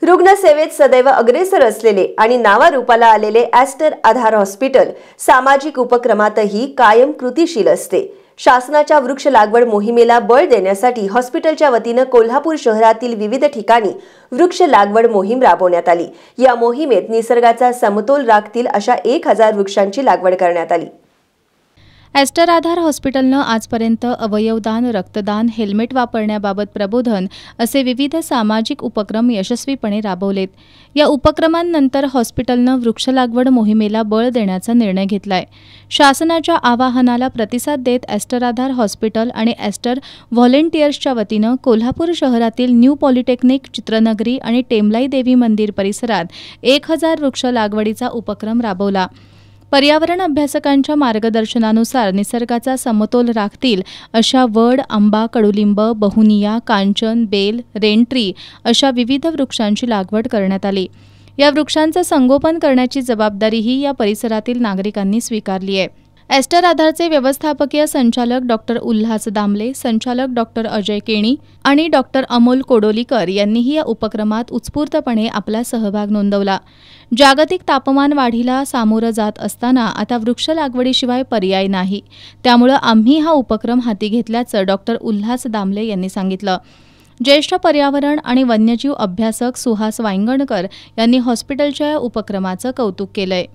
रुग्णसेवेत सदैव अग्रेसर असलेले आणि नावारूपाला आलेले ॲस्टर आधार हॉस्पिटल सामाजिक उपक्रमातही कायम कृतिशील असते। शासनाच्या वृक्ष लागवड मोहिमेला बळ देण्यासाठी हॉस्पिटलच्या वतीने कोल्हापूर शहरातील विविध ठिकाणी वृक्ष लागवड मोहीम राबवण्यात आली। या मोहिमेत निसर्गाचा समतोल राखतील अशा 1000 वृक्षांची लागवड करण्यात आली। ॲस्टर आधार हॉस्पिटलनं आजपर्यंत अवयवदान, रक्तदान, हेल्मेट वापरण्याबाबत प्रबोधन असे विविध सामाजिक उपक्रम यशस्वीपणे राबवलेत। या उपक्रमांनंतर हॉस्पिटलनं वृक्ष लागवड मोहिमेला बळ देण्याचा निर्णय घेतलाय। शासनाच्या आवाहनाला प्रतिसाद देत ॲस्टर आधार हॉस्पिटल आणि ॲस्टर व्हॉलेंटियर्सच्या वतीनं कोल्हापूर शहरातील न्यू पॉलिटेक्निक, चित्रनगरी आणि टेमलाई देवी मंदिर परिसरात 1000 वृक्ष लागवडीचा उपक्रम राबवला। पर्यावरण अभ्यासकांच्या मार्गदर्शनानुसार निसर्गाचा समतोल राखतील अशा वड, आंबा, कडुलिंब, बहुनिया, कांचन, बेल, रेनट्री अशा विविध वृक्षांची लागवड करण्यात आली। या वृक्षांचं संगोपन करण्याची जबाबदारीही या परिसरातील नागरिकांनी स्वीकारली आहे। ॲस्टर आधारचे व्यवस्थापकीय संचालक डॉक्टर उल्हास दामले, संचालक डॉक्टर अजय केणी आणि डॉक्टर अमोल कोडोलीकर यांनीही या उपक्रमात उत्स्फूर्तपणे आपला सहभाग नोंदवला। जागतिक तापमान वाढीला सामोरं जात असताना आता वृक्ष लागवडीशिवाय पर्याय नाही, त्यामुळे आम्ही हा उपक्रम हाती घेतल्याचं डॉक्टर उल्हास दामले यांनी सांगितलं। ज्येष्ठ पर्यावरण आणि वन्यजीव अभ्यासक सुहास वांगणकर यांनी हॉस्पिटलच्या या उपक्रमाचं कौतुक केलंय।